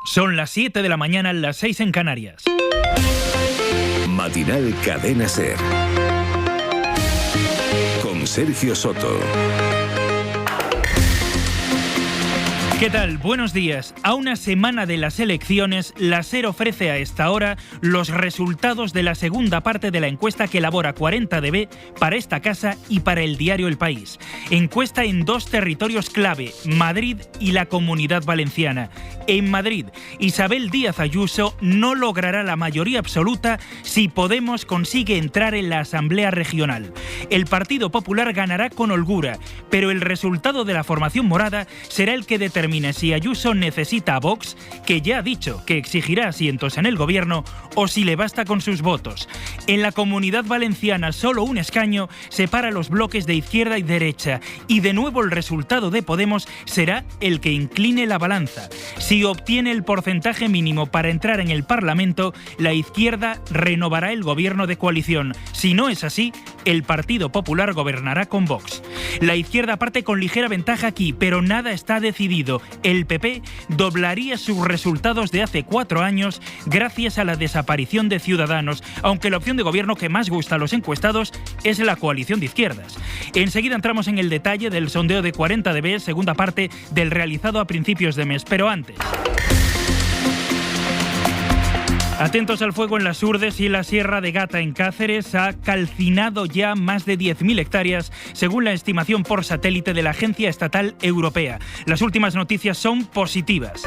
Son las 7 de la mañana, las 6 en Canarias. Matinal Cadena SER. Con Sergio Soto. ¿Qué tal? Buenos días. A una semana de las elecciones, la SER ofrece a esta hora los resultados de la segunda parte de la encuesta que elabora 40DB para esta casa y para el diario El País. Encuesta en dos territorios clave, Madrid y la Comunidad Valenciana. En Madrid, Isabel Díaz Ayuso no logrará la mayoría absoluta si Podemos consigue entrar en la Asamblea Regional. El Partido Popular ganará con holgura, pero el resultado de la formación morada será el que determine si Ayuso necesita a Vox, que ya ha dicho que exigirá asientos en el gobierno, o si le basta con sus votos. En la Comunidad Valenciana solo un escaño separa los bloques de izquierda y derecha, y de nuevo el resultado de Podemos será el que incline la balanza. Si obtiene el porcentaje mínimo para entrar en el Parlamento, la izquierda renovará el gobierno de coalición. Si no es así, el Partido Popular gobernará con Vox. La izquierda parte con ligera ventaja aquí, pero nada está decidido. El PP doblaría sus resultados de hace 4 años gracias a la desaparición de Ciudadanos, aunque la opción de gobierno que más gusta a los encuestados es la coalición de izquierdas. Enseguida entramos en el detalle del sondeo de 40DB, segunda parte del realizado a principios de mes, pero antes... Atentos al fuego en las Urdes y la Sierra de Gata en Cáceres ha calcinado ya más de 10.000 hectáreas, según la estimación por satélite de la Agencia Estatal Europea. Las últimas noticias son positivas.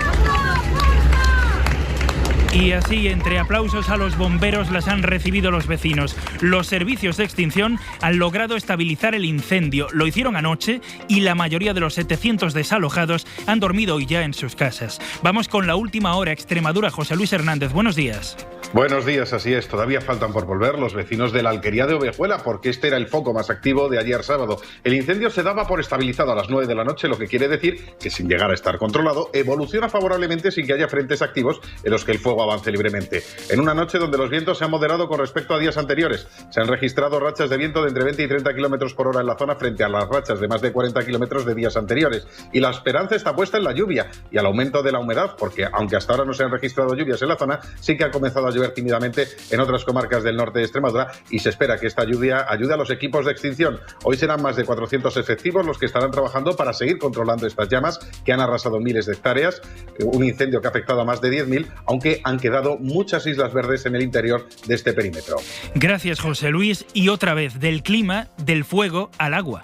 Y así, entre aplausos a los bomberos, las han recibido los vecinos. Los servicios de extinción han logrado estabilizar el incendio. Lo hicieron anoche y la mayoría de los 700 desalojados han dormido hoy ya en sus casas. Vamos con la última hora. Extremadura, José Luis Hernández. Buenos días. Buenos días, así es. Todavía faltan por volver los vecinos de la Alquería de Ovejuela, porque este era el foco más activo de ayer sábado. El incendio se daba por estabilizado a las 9 de la noche, lo que quiere decir que, sin llegar a estar controlado, evoluciona favorablemente sin que haya frentes activos en los que el fuego avance libremente. En una noche donde los vientos se han moderado con respecto a días anteriores. Se han registrado rachas de viento de entre 20 y 30 kilómetros por hora en la zona frente a las rachas de más de 40 kilómetros de días anteriores. Y la esperanza está puesta en la lluvia y al aumento de la humedad, porque aunque hasta ahora no se han registrado lluvias en la zona, sí que ha comenzado a llover tímidamente en otras comarcas del norte de Extremadura y se espera que esta lluvia ayude a los equipos de extinción. Hoy serán más de 400 efectivos los que estarán trabajando para seguir controlando estas llamas que han arrasado miles de hectáreas, un incendio que ha afectado a más de 10.000, aunque han quedado muchas islas verdes en el interior de este perímetro. Gracias, José Luis. Y otra vez, del clima, del fuego al agua.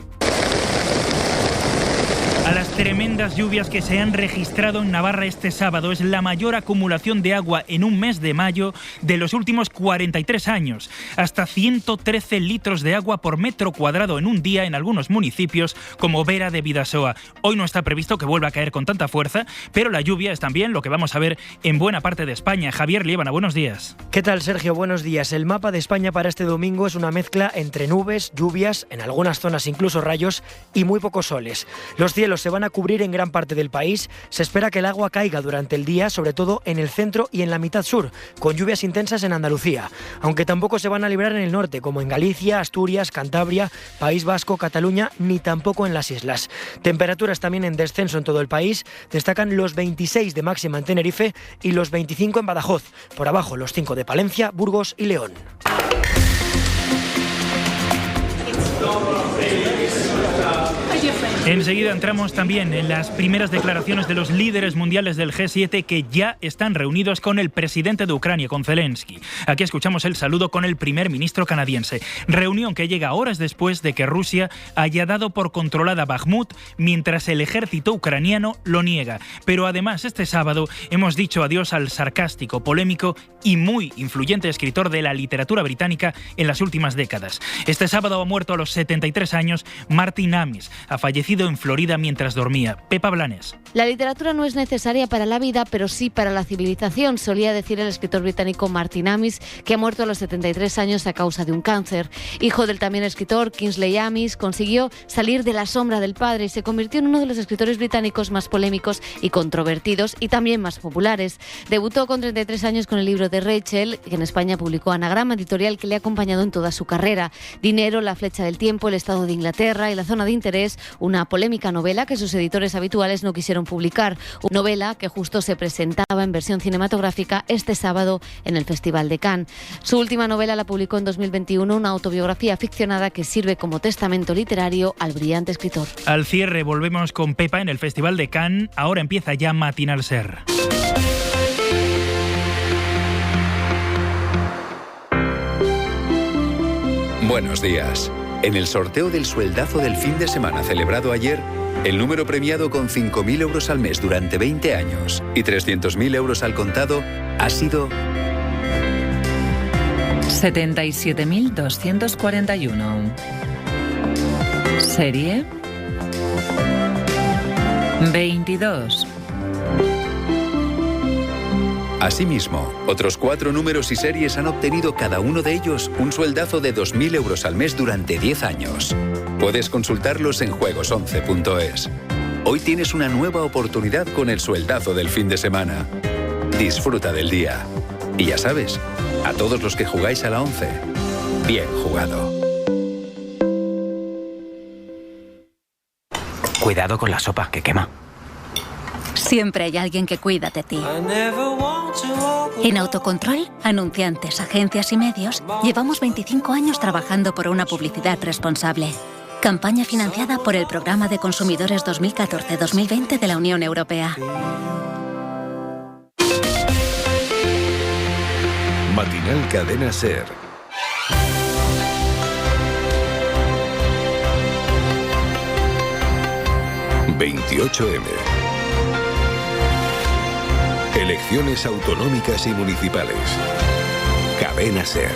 A las tremendas lluvias que se han registrado en Navarra este sábado. Es la mayor acumulación de agua en un mes de mayo de los últimos 43 años. Hasta 113 litros de agua por metro cuadrado en un día en algunos municipios como Vera de Bidasoa. Hoy no está previsto que vuelva a caer con tanta fuerza, pero la lluvia es también lo que vamos a ver en buena parte de España. Javier Liébana, buenos días. ¿Qué tal, Sergio? Buenos días. El mapa de España para este domingo es una mezcla entre nubes, lluvias, en algunas zonas incluso rayos y muy pocos soles. Los cielos se van a cubrir en gran parte del país. Se espera que el agua caiga durante el día, sobre todo en el centro y en la mitad sur, con lluvias intensas en Andalucía, aunque tampoco se van a librar en el norte, como en Galicia, Asturias, Cantabria, País Vasco, Cataluña, ni tampoco en las islas. Temperaturas también en descenso en todo el país. Destacan los 26 de máxima en Tenerife y los 25 en Badajoz. Por abajo los 5 de Palencia, Burgos y León. Enseguida entramos también en las primeras declaraciones de los líderes mundiales del G7 que ya están reunidos con el presidente de Ucrania, con Zelensky. Aquí escuchamos el saludo con el primer ministro canadiense. Reunión que llega horas después de que Rusia haya dado por controlada Bakhmut, mientras el ejército ucraniano lo niega. Pero además este sábado hemos dicho adiós al sarcástico, polémico y muy influyente escritor de la literatura británica en las últimas décadas. Este sábado ha muerto a los 73 años Martin Amis. Ha fallecido en Florida mientras dormía. Pepa Blanes. La literatura no es necesaria para la vida, pero sí para la civilización, solía decir el escritor británico Martin Amis, que ha muerto a los 73 años a causa de un cáncer. Hijo del también escritor Kingsley Amis, consiguió salir de la sombra del padre y se convirtió en uno de los escritores británicos más polémicos y controvertidos y también más populares. Debutó con 33 años con el libro de Rachel, que en España publicó Anagrama, editorial que le ha acompañado en toda su carrera. Dinero, La flecha del tiempo, El estado de Inglaterra y La zona de interés, una una polémica novela que sus editores habituales no quisieron publicar. Una novela que justo se presentaba en versión cinematográfica este sábado en el Festival de Cannes. Su última novela la publicó en 2021, una autobiografía ficcionada que sirve como testamento literario al brillante escritor. Al cierre volvemos con Pepa en el Festival de Cannes. Ahora empieza ya Matinal Ser. Buenos días. En el sorteo del sueldazo del fin de semana celebrado ayer, el número premiado con 5.000 euros al mes durante 20 años y 300.000 euros al contado ha sido 77.241. Serie 22. Asimismo, otros 4 números y series han obtenido cada uno de ellos un sueldazo de 2.000 euros al mes durante 10 años. Puedes consultarlos en juegos11.es. Hoy tienes una nueva oportunidad con el sueldazo del fin de semana. Disfruta del día. Y ya sabes, a todos los que jugáis a la 11, bien jugado. Cuidado con la sopa, que quema. Siempre hay alguien que cuida de ti. En Autocontrol, anunciantes, agencias y medios, llevamos 25 años trabajando por una publicidad responsable. Campaña financiada por el Programa de Consumidores 2014-2020 de la Unión Europea. Matinal Cadena Ser. ...28M... Elecciones autonómicas y municipales. Cadena Ser.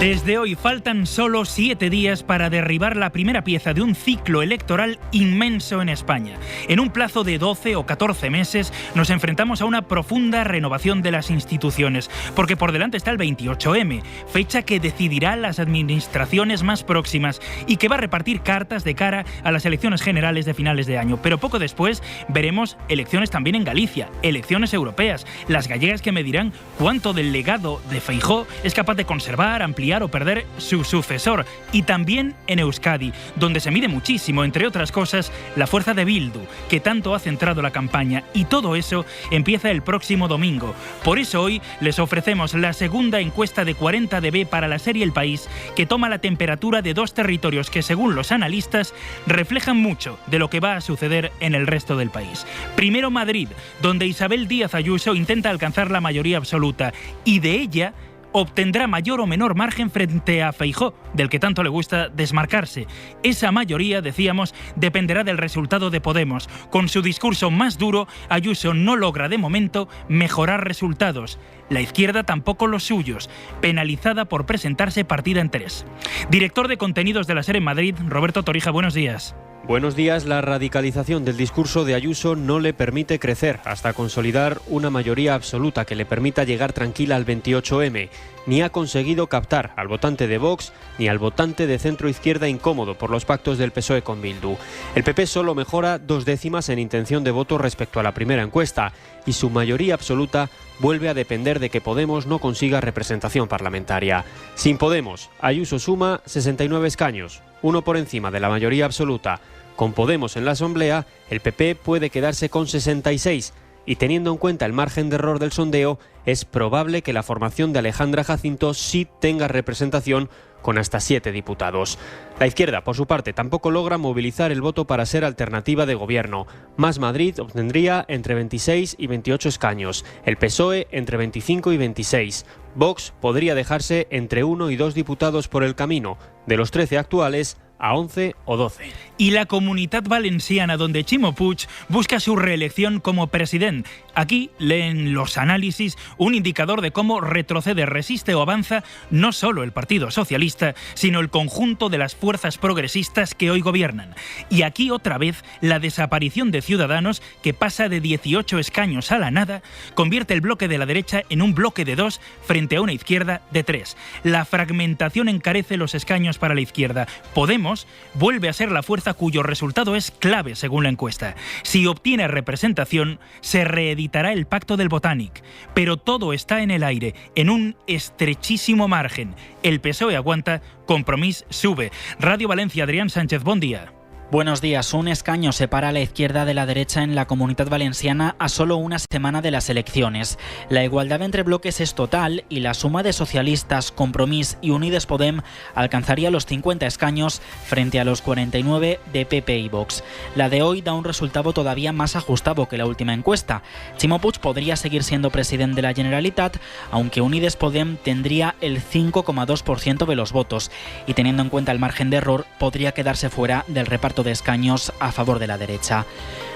Desde hoy faltan solo 7 días para derribar la primera pieza de un ciclo electoral inmenso en España. En un plazo de 12 o 14 meses nos enfrentamos a una profunda renovación de las instituciones, porque por delante está el 28M, fecha que decidirá las administraciones más próximas y que va a repartir cartas de cara a las elecciones generales de finales de año. Pero poco después veremos elecciones también en Galicia, elecciones europeas, las gallegas que medirán cuánto del legado de Feijóo es capaz de conservar, ampliar o perder su sucesor, y también en Euskadi, donde se mide muchísimo, entre otras cosas, la fuerza de Bildu, que tanto ha centrado la campaña, y todo eso empieza el próximo domingo. Por eso hoy les ofrecemos la segunda encuesta de 40dB para la serie El País, que toma la temperatura de 2 territorios que, según los analistas, reflejan mucho de lo que va a suceder en el resto del país. Primero Madrid, donde Isabel Díaz Ayuso intenta alcanzar la mayoría absoluta, y de ella obtendrá mayor o menor margen frente a Feijóo, del que tanto le gusta desmarcarse. Esa mayoría, decíamos, dependerá del resultado de Podemos. Con su discurso más duro, Ayuso no logra de momento mejorar resultados. La izquierda tampoco los suyos, penalizada por presentarse partida en 3. Director de contenidos de la SER en Madrid, Roberto Torija, buenos días. Buenos días. La radicalización del discurso de Ayuso no le permite crecer hasta consolidar una mayoría absoluta que le permita llegar tranquila al 28M. Ni ha conseguido captar al votante de Vox ni al votante de centro-izquierda incómodo por los pactos del PSOE con Bildu. El PP solo mejora 2 décimas en intención de voto respecto a la primera encuesta y su mayoría absoluta vuelve a depender de que Podemos no consiga representación parlamentaria. Sin Podemos, Ayuso suma 69 escaños, uno por encima de la mayoría absoluta. Con Podemos en la Asamblea, el PP puede quedarse con 66 y, teniendo en cuenta el margen de error del sondeo, es probable que la formación de Alejandra Jacinto sí tenga representación con hasta 7 diputados. La izquierda, por su parte, tampoco logra movilizar el voto para ser alternativa de gobierno. Más Madrid obtendría entre 26 y 28 escaños, el PSOE entre 25 y 26. Vox podría dejarse entre 1 y 2 diputados por el camino. De los 13 actuales, a 11 o 12. Y la Comunitat Valenciana, donde Ximo Puig busca su reelección como presidente. Aquí leen los análisis un indicador de cómo retrocede, resiste o avanza no solo el Partido Socialista, sino el conjunto de las fuerzas progresistas que hoy gobiernan. Y aquí otra vez la desaparición de Ciudadanos, que pasa de 18 escaños a la nada, convierte el bloque de la derecha en un bloque de 2 frente a una izquierda de 3. La fragmentación encarece los escaños para la izquierda. Podemos vuelve a ser la fuerza cuyo resultado es clave según la encuesta. Si obtiene representación, se reeditará el Pacto del Botànic. Pero todo está en el aire, en un estrechísimo margen. El PSOE aguanta, Compromís sube. Radio Valencia, Adrián Sánchez, buen día. Buenos días. Un escaño separa a la izquierda de la derecha en la Comunitat Valenciana a solo una semana de las elecciones. La igualdad entre bloques es total y la suma de socialistas, Compromís y Unides Podem alcanzaría los 50 escaños frente a los 49 de PP y Vox. La de hoy da un resultado todavía más ajustado que la última encuesta. Ximo Puig podría seguir siendo presidente de la Generalitat, aunque Unides Podem tendría el 5,2% de los votos y, teniendo en cuenta el margen de error, podría quedarse fuera del reparto de escaños a favor de la derecha.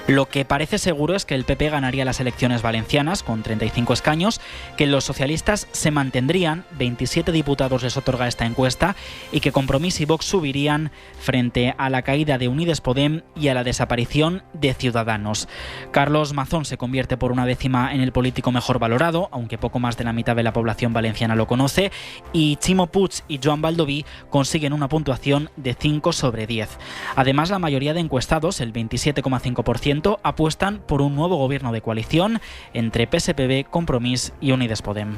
Lo que parece seguro es que el PP ganaría las elecciones valencianas con 35 escaños, que los socialistas se mantendrían, 27 diputados les otorga esta encuesta, y que Compromís y Vox subirían frente a la caída de Unides Podem y a la desaparición de Ciudadanos. Carlos Mazón se convierte por una décima en el político mejor valorado, aunque poco más de la mitad de la población valenciana lo conoce, y Ximo Puig y Joan Baldoví consiguen una puntuación de 5 sobre 10. Además, la mayoría de encuestados, el 27,5%, apuestan por un nuevo gobierno de coalición entre PSPB, Compromís y Unides Podem.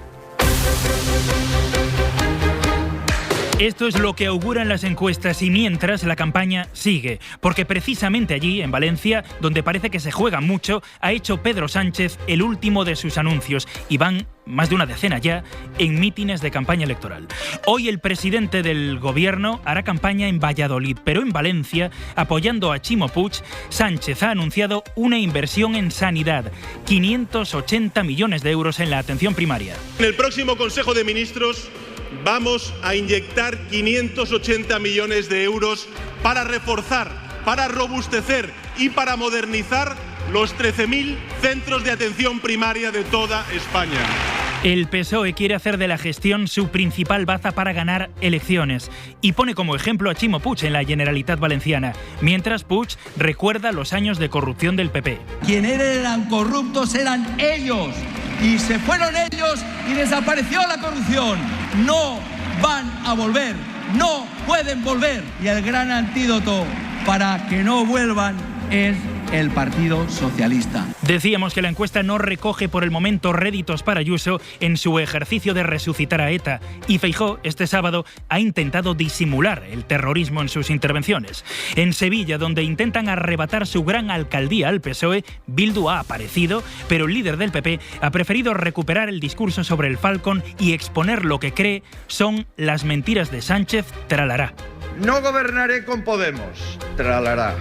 Esto es lo que auguran las encuestas y mientras la campaña sigue, porque precisamente allí, en Valencia, donde parece que se juega mucho, ha hecho Pedro Sánchez el último de sus anuncios y van más de una decena ya en mítines de campaña electoral. Hoy el presidente del gobierno hará campaña en Valladolid, pero en Valencia, apoyando a Ximo Puig, Sánchez ha anunciado una inversión en sanidad, 580 millones de euros en la atención primaria. En el próximo Consejo de Ministros vamos a inyectar 580 millones de euros para reforzar, para robustecer y para modernizar los 13.000 centros de atención primaria de toda España. El PSOE quiere hacer de la gestión su principal baza para ganar elecciones y pone como ejemplo a Ximo Puig en la Generalitat Valenciana, mientras Puig recuerda los años de corrupción del PP. Quienes eran corruptos eran ellos y se fueron ellos y desapareció la corrupción. No van a volver, no pueden volver y el gran antídoto para que no vuelvan es el Partido Socialista. Decíamos que la encuesta no recoge por el momento réditos para Ayuso en su ejercicio de resucitar a ETA y Feijóo este sábado ha intentado disimular el terrorismo en sus intervenciones. En Sevilla, donde intentan arrebatar su gran alcaldía al PSOE, Bildu ha aparecido, pero el líder del PP ha preferido recuperar el discurso sobre el Falcon y exponer lo que cree son las mentiras de Sánchez, tralará. No gobernaré con Podemos, tralará.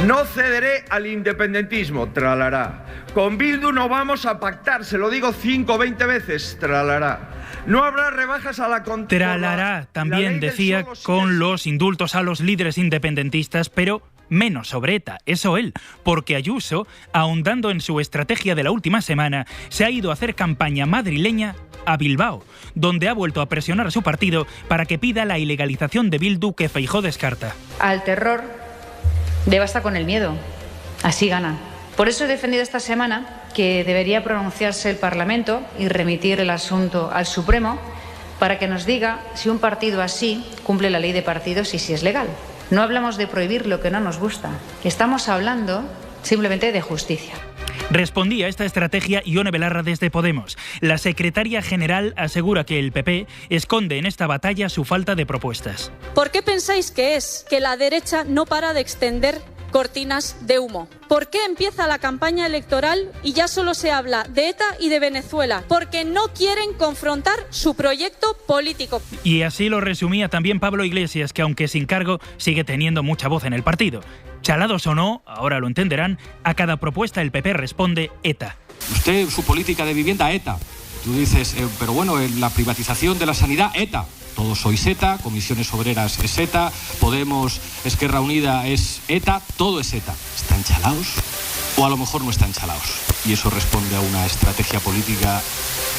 No cederé al independentismo, tralará. Con Bildu no vamos a pactar, se lo digo 5 o 20 veces, tralará. No habrá rebajas a la tralará, también decía, con los indultos a los líderes independentistas, pero menos sobre ETA, eso él, porque Ayuso, ahondando en su estrategia de la última semana, se ha ido a hacer campaña madrileña a Bilbao, donde ha vuelto a presionar a su partido para que pida la ilegalización de Bildu que Feijóo descarta. Al terror le basta con el miedo, así ganan. Por eso he defendido esta semana que debería pronunciarse el Parlamento y remitir el asunto al Supremo para que nos diga si un partido así cumple la ley de partidos y si es legal. No hablamos de prohibir lo que no nos gusta, estamos hablando simplemente de justicia. Respondía a esta estrategia Ione Belarra desde Podemos. La secretaria general asegura que el PP esconde en esta batalla su falta de propuestas. ¿Por qué pensáis que es que la derecha no para de extender cortinas de humo? ¿Por qué empieza la campaña electoral y ya solo se habla de ETA y de Venezuela? Porque no quieren confrontar su proyecto político. Y así lo resumía también Pablo Iglesias, que aunque sin cargo sigue teniendo mucha voz en el partido. Chalados o no, ahora lo entenderán, a cada propuesta el PP responde ETA. Usted, su política de vivienda, ETA. Tú dices, pero bueno, la privatización de la sanidad, ETA. Todos sois ETA, Comisiones Obreras es ETA, Podemos, Esquerra Unida es ETA, todo es ETA. ¿Están chalaos? O a lo mejor no están chalaos. Y eso responde a una estrategia política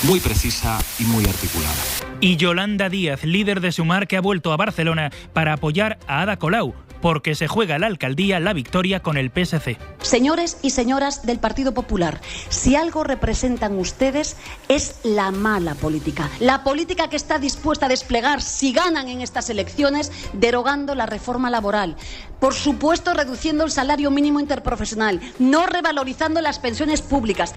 muy precisa y muy articulada. Y Yolanda Díaz, líder de Sumar, que ha vuelto a Barcelona para apoyar a Ada Colau, porque se juega la alcaldía la victoria con el PSC. Señores y señoras del Partido Popular, si algo representan ustedes es la mala política. La política que está dispuesta a desplegar, si ganan en estas elecciones, derogando la reforma laboral. Por supuesto, reduciendo el salario mínimo interprofesional, no revalorizando las pensiones públicas.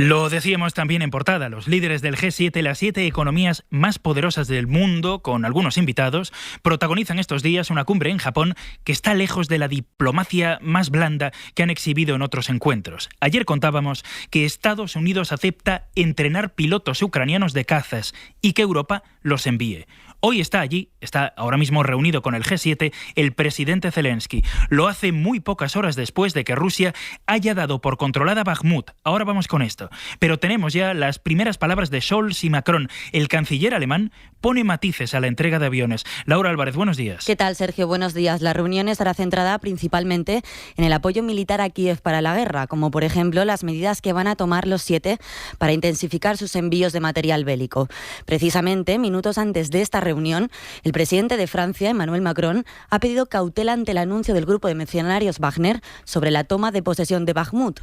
Lo decíamos también en portada, los líderes del G7, las 7 economías más poderosas del mundo, con algunos invitados, protagonizan estos días una cumbre en Japón que está lejos de la diplomacia más blanda que han exhibido en otros encuentros. Ayer contábamos que Estados Unidos acepta entrenar pilotos ucranianos de cazas y que Europa los envíe. Hoy está allí, está ahora mismo reunido con el G7, el presidente Zelensky. Lo hace muy pocas horas después de que Rusia haya dado por controlada Bakhmut. Ahora vamos con esto. Pero tenemos ya las primeras palabras de Scholz y Macron. El canciller alemán pone matices a la entrega de aviones. Laura Álvarez, buenos días. ¿Qué tal, Sergio? Buenos días. La reunión estará centrada principalmente en el apoyo militar a Kiev para la guerra, como por ejemplo las medidas que van a tomar los 7 para intensificar sus envíos de material bélico. Precisamente, minutos antes de esta reunión, el presidente de Francia, Emmanuel Macron, ha pedido cautela ante el anuncio del grupo de mercenarios Wagner sobre la toma de posesión de Bakhmut.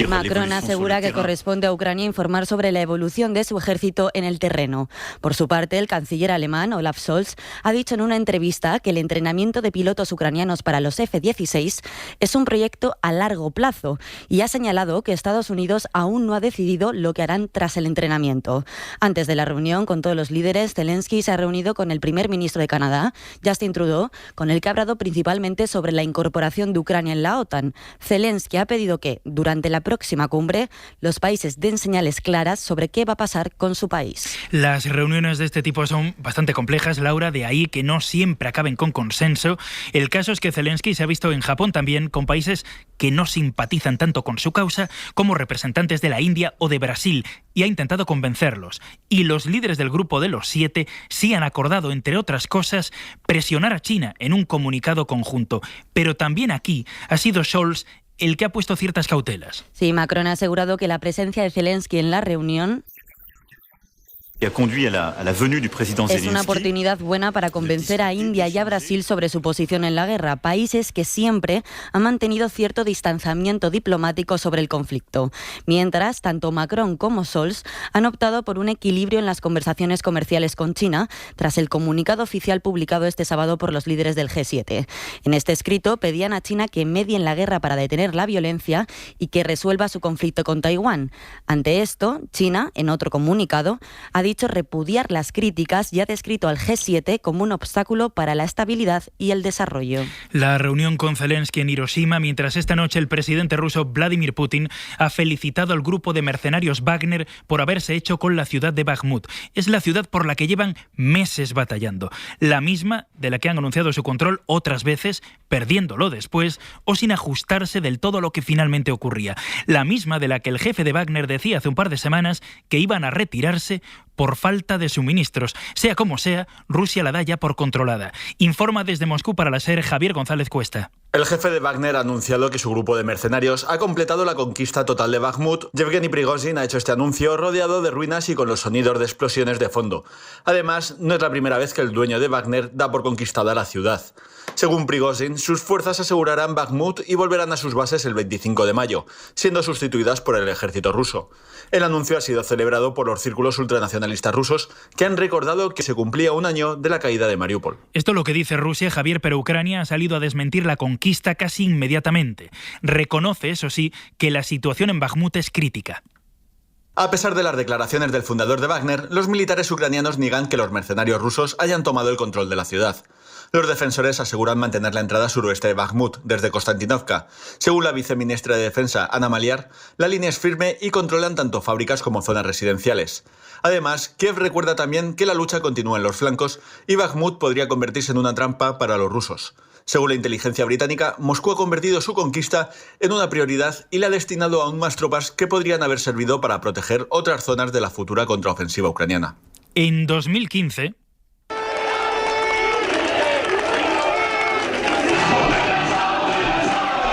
Macron asegura que corresponde a Ucrania informar sobre la evolución de su ejército en el terreno. Por su parte, el canciller alemán, Olaf Scholz, ha dicho en una entrevista que el entrenamiento de pilotos ucranianos para los F-16 es un proyecto a largo plazo y ha señalado que Estados Unidos aún no ha decidido lo que harán tras el entrenamiento. Antes de la reunión con todos los líderes, Zelensky se ha reunido con el primer ministro de Canadá, Justin Trudeau, con el que ha hablado principalmente sobre la incorporación de Ucrania en la OTAN. Zelensky ha pedido que, durante la próxima cumbre, los países den señales claras sobre qué va a pasar con su país. Las reuniones de este tipo son bastante complejas, Laura, de ahí que no siempre acaben con consenso. El caso es que Zelensky se ha visto en Japón también con países que no simpatizan tanto con su causa como representantes de la India o de Brasil y ha intentado convencerlos. Y los líderes del grupo de los 7 sí han acordado, entre otras cosas, presionar a China en un comunicado conjunto. Pero también aquí ha sido Scholz el que ha puesto ciertas cautelas. Sí, Macron ha asegurado que la presencia de Zelensky en la reunión es una oportunidad buena para convencer a India y a Brasil sobre su posición en la guerra, países que siempre han mantenido cierto distanciamiento diplomático sobre el conflicto. Mientras, tanto Macron como Scholz han optado por un equilibrio en las conversaciones comerciales con China, tras el comunicado oficial publicado este sábado por los líderes del G7. En este escrito pedían a China que medie en la guerra para detener la violencia y que resuelva su conflicto con Taiwán. Ante esto, China, en otro comunicado, ha dicho repudiar las críticas y ha descrito al G7 como un obstáculo para la estabilidad y el desarrollo. La reunión con Zelensky en Hiroshima, mientras esta noche el presidente ruso Vladimir Putin ha felicitado al grupo de mercenarios Wagner por haberse hecho con la ciudad de Bakhmut. Es la ciudad por la que llevan meses batallando, la misma de la que han anunciado su control otras veces, perdiéndolo después o sin ajustarse del todo a lo que finalmente ocurría. La misma de la que el jefe de Wagner decía hace un par de semanas que iban a retirarse por falta de suministros. Sea como sea, Rusia la da ya por controlada. Informa desde Moscú para la SER Javier González Cuesta. El jefe de Wagner ha anunciado que su grupo de mercenarios ha completado la conquista total de Bakhmut. Yevgeny Prigozhin ha hecho este anuncio rodeado de ruinas y con los sonidos de explosiones de fondo. Además, no es la primera vez que el dueño de Wagner da por conquistada la ciudad. Según Prigozhin, sus fuerzas asegurarán Bakhmut y volverán a sus bases el 25 de mayo, siendo sustituidas por el ejército ruso. El anuncio ha sido celebrado por los círculos ultranacionalistas rusos, que han recordado que se cumplía un año de la caída de Mariupol. Esto es lo que dice Rusia, Javier, pero Ucrania ha salido a desmentir la conquista casi inmediatamente. Reconoce, eso sí, que la situación en Bakhmut es crítica. A pesar de las declaraciones del fundador de Wagner, los militares ucranianos niegan que los mercenarios rusos hayan tomado el control de la ciudad. Los defensores aseguran mantener la entrada suroeste de Bakhmut, desde Konstantinovka. Según la viceministra de Defensa, Anna Maliar, la línea es firme y controlan tanto fábricas como zonas residenciales. Además, Kiev recuerda también que la lucha continúa en los flancos y Bakhmut podría convertirse en una trampa para los rusos. Según la inteligencia británica, Moscú ha convertido su conquista en una prioridad y le ha destinado aún más tropas que podrían haber servido para proteger otras zonas de la futura contraofensiva ucraniana. En 2015...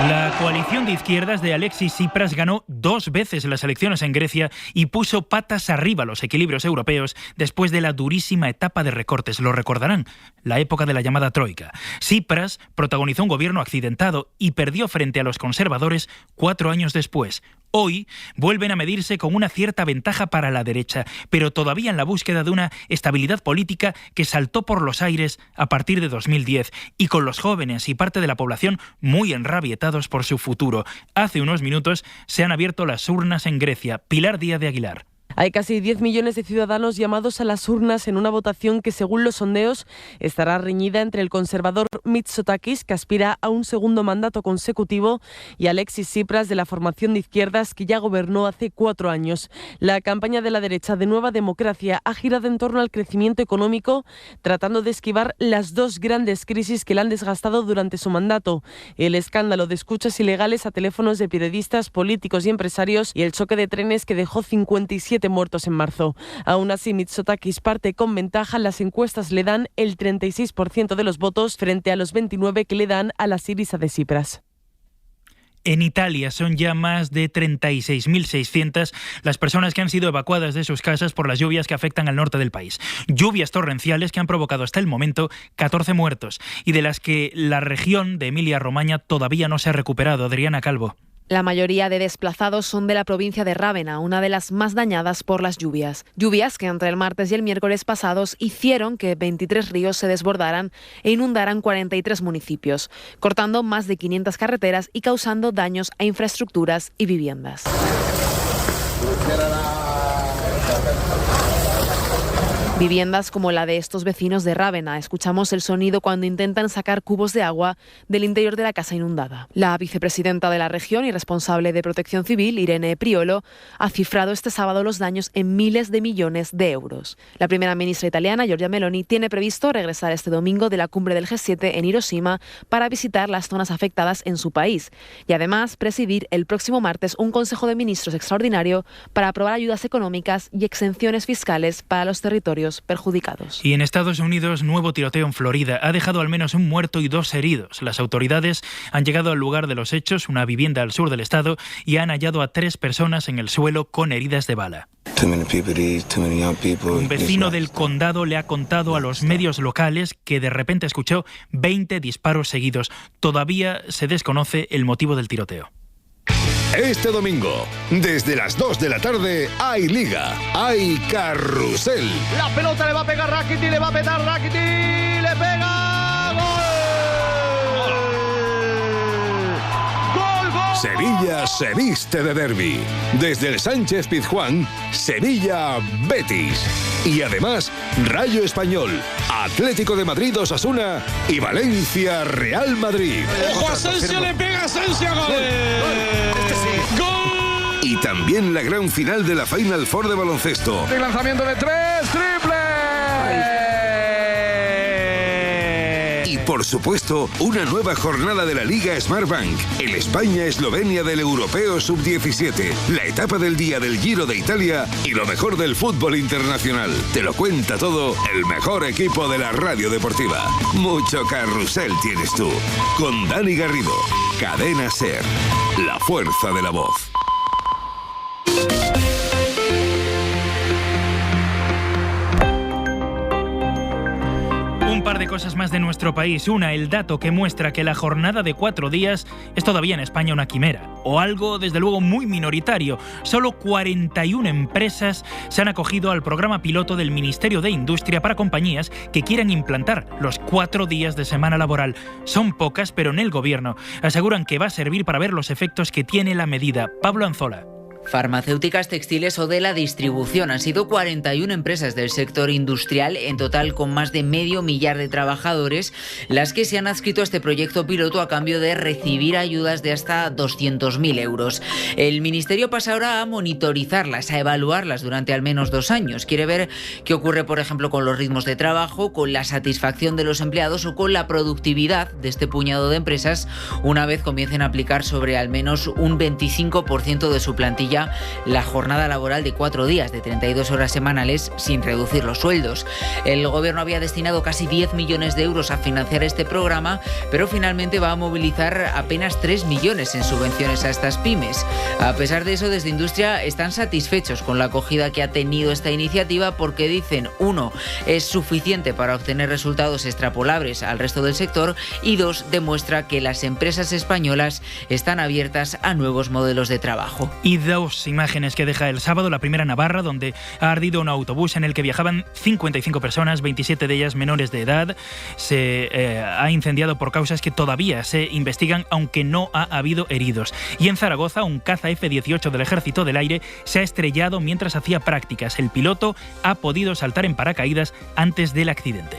la coalición de izquierdas de Alexis Tsipras ganó 2 veces las elecciones en Grecia y puso patas arriba los equilibrios europeos después de la durísima etapa de recortes. Lo recordarán, la época de la llamada Troika. Tsipras protagonizó un gobierno accidentado y perdió frente a los conservadores 4 años después. Hoy vuelven a medirse con una cierta ventaja para la derecha, pero todavía en la búsqueda de una estabilidad política que saltó por los aires a partir de 2010 y con los jóvenes y parte de la población muy enrabietados por su futuro. Hace unos minutos se han abierto las urnas en Grecia. Pilar Díaz de Aguilar. Hay casi 10 millones de ciudadanos llamados a las urnas en una votación que, según los sondeos, estará reñida entre el conservador Mitsotakis, que aspira a un segundo mandato consecutivo, y Alexis Tsipras, de la formación de izquierdas, que ya gobernó hace 4 años. La campaña de la derecha de Nueva Democracia ha girado en torno al crecimiento económico, tratando de esquivar las dos grandes crisis que la han desgastado durante su mandato: el escándalo de escuchas ilegales a teléfonos de periodistas, políticos y empresarios, y el choque de trenes que dejó 57 muertos en marzo. Aún así, Mitsotakis parte con ventaja. Las encuestas le dan el 36% de los votos frente a los 29% que le dan a la Syriza de Tsipras. En Italia son ya más de 36.600 las personas que han sido evacuadas de sus casas por las lluvias que afectan al norte del país. Lluvias torrenciales que han provocado hasta el momento 14 muertos y de las que la región de Emilia-Romaña todavía no se ha recuperado. Adriana Calvo. La mayoría de desplazados son de la provincia de Rávena, una de las más dañadas por las lluvias. Lluvias que entre el martes y el miércoles pasados hicieron que 23 ríos se desbordaran e inundaran 43 municipios, cortando más de 500 carreteras y causando daños a infraestructuras y viviendas. Viviendas como la de estos vecinos de Rávena. Escuchamos el sonido cuando intentan sacar cubos de agua del interior de la casa inundada. La vicepresidenta de la región y responsable de Protección Civil, Irene Priolo, ha cifrado este sábado los daños en miles de millones de euros. La primera ministra italiana, Giorgia Meloni, tiene previsto regresar este domingo de la cumbre del G7 en Hiroshima para visitar las zonas afectadas en su país y además presidir el próximo martes un Consejo de Ministros extraordinario para aprobar ayudas económicas y exenciones fiscales para los territorios perjudicados. Y en Estados Unidos, nuevo tiroteo en Florida. Ha dejado al menos un muerto y 2 heridos. Las autoridades han llegado al lugar de los hechos, una vivienda al sur del estado, y han hallado a 3 personas en el suelo con heridas de bala. Un vecino del condado le ha contado a los medios locales que de repente escuchó 20 disparos seguidos. Todavía se desconoce el motivo del tiroteo. Este domingo, desde las 2 de la tarde, hay Liga, hay Carrusel. La pelota le va a pegar Rakitic, le va a petar Rakitic, le pega, ¡gol! ¡Gol, gol! Sevilla se viste de derbi. Desde el Sánchez Pizjuán, Sevilla-Betis. Y además, Rayo Español, Atlético de Madrid Osasuna y Valencia-Real Madrid. ¡Ojo, Asensio, le pega Asensio, gol! Y también la gran final de la Final Four de baloncesto. El lanzamiento de 3, triple. Y por supuesto, una nueva jornada de la Liga Smartbank. El España-Eslovenia del Europeo Sub-17. La etapa del día del Giro de Italia y lo mejor del fútbol internacional. Te lo cuenta todo el mejor equipo de la radio deportiva. Mucho carrusel tienes tú. Con Dani Garrido. Cadena SER. La fuerza de la voz. Un par de cosas más de nuestro país. Una, el dato que muestra que la jornada de 4 días es todavía en España una quimera, o algo desde luego muy minoritario. Solo 41 empresas se han acogido al programa piloto del Ministerio de Industria para compañías que quieran implantar los 4 días de semana laboral. Son pocas, pero en el gobierno aseguran que va a servir para ver los efectos que tiene la medida. Pablo Anzola. Farmacéuticas, textiles o de la distribución. Han sido 41 empresas del sector industrial, en total con más de 500.000 de trabajadores, las que se han adscrito a este proyecto piloto a cambio de recibir ayudas de hasta 200.000 euros. El Ministerio pasa ahora a monitorizarlas, a evaluarlas durante al menos 2 años. Quiere ver qué ocurre, por ejemplo, con los ritmos de trabajo, con la satisfacción de los empleados o con la productividad de este puñado de empresas una vez comiencen a aplicar sobre al menos un 25% de su plantilla incluía la jornada laboral de 4 días de 32 horas semanales sin reducir los sueldos. El Gobierno había destinado casi 10 millones de euros a financiar este programa, pero finalmente va a movilizar apenas 3 millones en subvenciones a estas pymes. A pesar de eso, desde Industria están satisfechos con la acogida que ha tenido esta iniciativa porque dicen, 1, es suficiente para obtener resultados extrapolables al resto del sector y 2, demuestra que las empresas españolas están abiertas a nuevos modelos de trabajo. Y 2 imágenes que deja el sábado, la primera en Navarra, donde ha ardido un autobús en el que viajaban 55 personas, 27 de ellas menores de edad. Se ha incendiado por causas que todavía se investigan, aunque no ha habido heridos. Y en Zaragoza, un caza F-18 del Ejército del Aire se ha estrellado mientras hacía prácticas. El piloto ha podido saltar en paracaídas antes del accidente.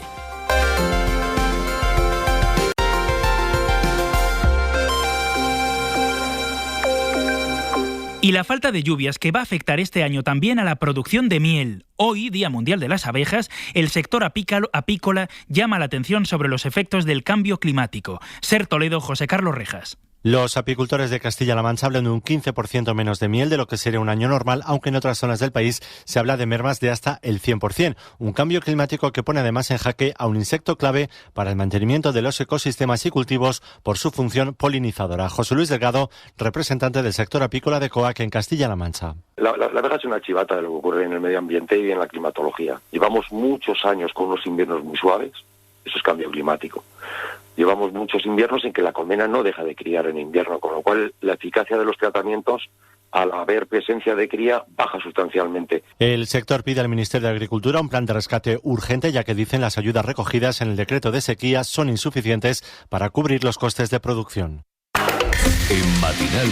Y la falta de lluvias que va a afectar este año también a la producción de miel. Hoy, Día Mundial de las Abejas, el sector apícola llama la atención sobre los efectos del cambio climático. Ser Toledo, José Carlos Rejas. Los apicultores de Castilla-La Mancha hablan de un 15% menos de miel de lo que sería un año normal, aunque en otras zonas del país se habla de mermas de hasta el 100%. Un cambio climático que pone además en jaque a un insecto clave para el mantenimiento de los ecosistemas y cultivos por su función polinizadora. José Luis Delgado, representante del sector apícola de COAC en Castilla-La Mancha. La abeja es una chivata de lo que ocurre en el medio ambiente y en la climatología. Llevamos muchos años con unos inviernos muy suaves, eso es cambio climático. Llevamos muchos inviernos en que la colmena no deja de criar en invierno, con lo cual la eficacia de los tratamientos, al haber presencia de cría, baja sustancialmente. El sector pide al Ministerio de Agricultura un plan de rescate urgente, ya que dicen las ayudas recogidas en el decreto de sequía son insuficientes para cubrir los costes de producción. En Matinal,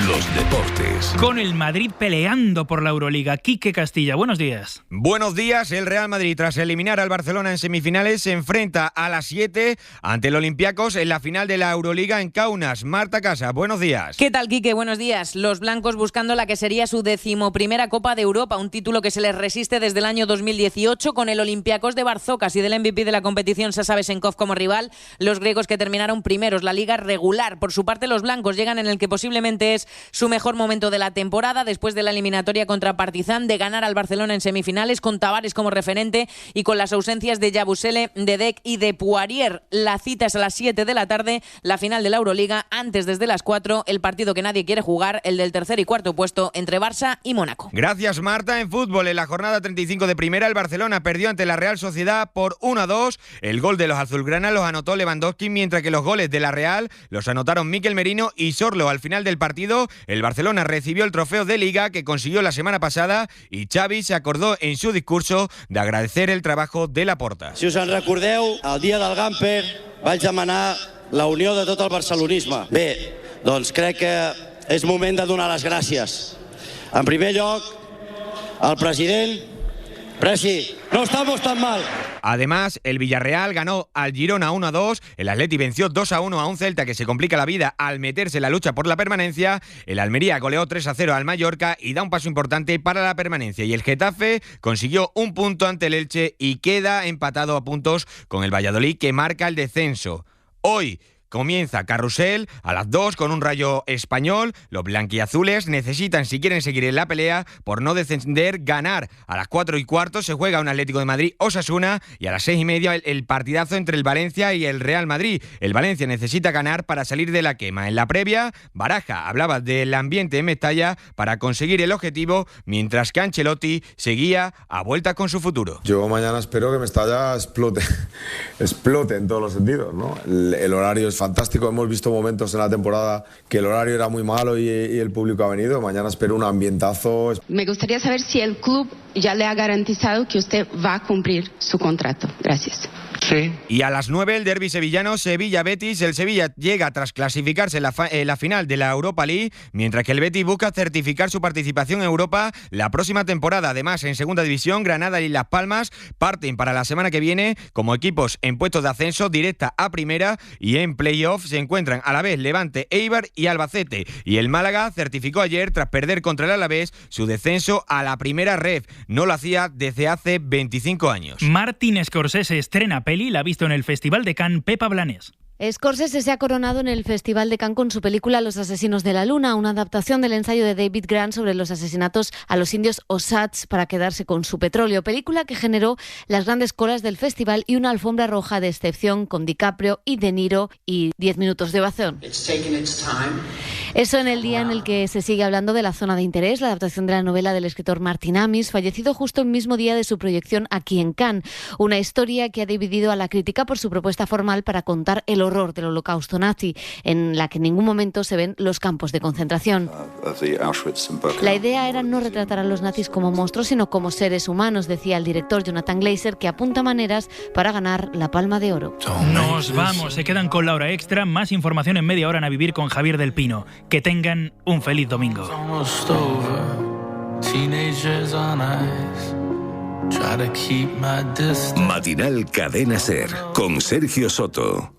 los deportes. Con el Madrid peleando por la Euroliga. Quique Castilla, buenos días. Buenos días. El Real Madrid, tras eliminar al Barcelona en semifinales, se enfrenta a las 7 ante el Olympiacos en la final de la Euroliga en Kaunas. Marta Casa, buenos días. ¿Qué tal, Quique? Buenos días. Los blancos buscando la que sería su 11ª Copa de Europa, un título que se les resiste desde el año 2018 con el Olympiacos de Barzocas y del MVP de la competición, Sasa Vesenkov, como rival. Los griegos que terminaron primeros la liga regular. Por su parte, los blancos llegan en el que posiblemente es su mejor momento de la temporada, después de la eliminatoria contra Partizan, de ganar al Barcelona en semifinales, con Tavares como referente y con las ausencias de Yabusele, de Dec y de Poirier. La cita es a las 7 de la tarde, la final de la Euroliga. Antes, desde las 4, el partido que nadie quiere jugar, el del tercer y cuarto puesto entre Barça y Mónaco. Gracias, Marta. En fútbol, en la jornada 35 de primera, el Barcelona perdió ante la Real Sociedad por 1-2. El gol de los azulgrana los anotó Lewandowski, mientras que los goles de la Real los anotaron Mikel Merino y Sorlo. Al final del partido, el Barcelona recibió el trofeo de Liga que consiguió la semana pasada y Xavi se acordó en su discurso de agradecer el trabajo de Laporta. Si us en recordeu, el dia del Gamper vaig demanar la unió de tot el barcelonisme. Bé, doncs crec que és moment de donar les gràcies. En primer lloc, al president. Presi, no estamos tan mal. Además, el Villarreal ganó al Girona 1-2, el Atleti venció 2-1 a un Celta que se complica la vida al meterse en la lucha por la permanencia, el Almería goleó 3-0 al Mallorca y da un paso importante para la permanencia, y el Getafe consiguió un punto ante el Elche y queda empatado a puntos con el Valladolid, que marca el descenso. Hoy comienza Carrusel a las 2 con un Rayo Español. Los blanquiazules necesitan, si quieren seguir en la pelea por no descender, ganar. A las 4:15 se juega un Atlético de Madrid Osasuna y a las 6:30 el partidazo entre el Valencia y el Real Madrid. El Valencia necesita ganar para salir de la quema. En la previa, Baraja hablaba del ambiente en Mestalla para conseguir el objetivo, mientras que Ancelotti seguía a vuelta con su futuro. Yo mañana espero que Mestalla explote en todos los sentidos, ¿no? El horario es fantástico, hemos visto momentos en la temporada que el horario era muy malo y el público ha venido. Mañana espero un ambientazo. Me gustaría saber si el club ya le ha garantizado que usted va a cumplir su contrato. Gracias. Sí. Y a las 9 el derbi sevillano, Sevilla-Betis. El Sevilla llega tras clasificarse en la final de la Europa League, mientras que el Betis busca certificar su participación en Europa la próxima temporada. Además, en segunda división, Granada y Las Palmas parten para la semana que viene como equipos en puestos de ascenso directa a primera, y en playoff se encuentran a la vez Levante, Eibar y Albacete. Y el Málaga certificó ayer, tras perder contra el Alavés, su descenso a la primera ref. No lo hacía desde hace 25 años. Martin Scorsese estrena peli, la ha visto en el Festival de Cannes Pepa Blanés. Scorsese se ha coronado en el Festival de Cannes con su película Los asesinos de la luna, una adaptación del ensayo de David Grant sobre los asesinatos a los indios Osage para quedarse con su petróleo, película que generó las grandes colas del festival y una alfombra roja de excepción con DiCaprio y De Niro y 10 minutos de ovación. Eso en el día en el que se sigue hablando de La zona de interés, la adaptación de la novela del escritor Martin Amis, fallecido justo el mismo día de su proyección aquí en Cannes. Una historia que ha dividido a la crítica por su propuesta formal para contar el horror del holocausto nazi, en la que en ningún momento se ven los campos de concentración. La idea era no retratar a los nazis como monstruos, sino como seres humanos, decía el director Jonathan Glazer, que apunta maneras para ganar la Palma de Oro. Nos vamos, se quedan con la hora extra. Más información en media hora en A Vivir con Javier del Pino. Que tengan un feliz domingo. Matinal Cadena SER con Sergio Soto.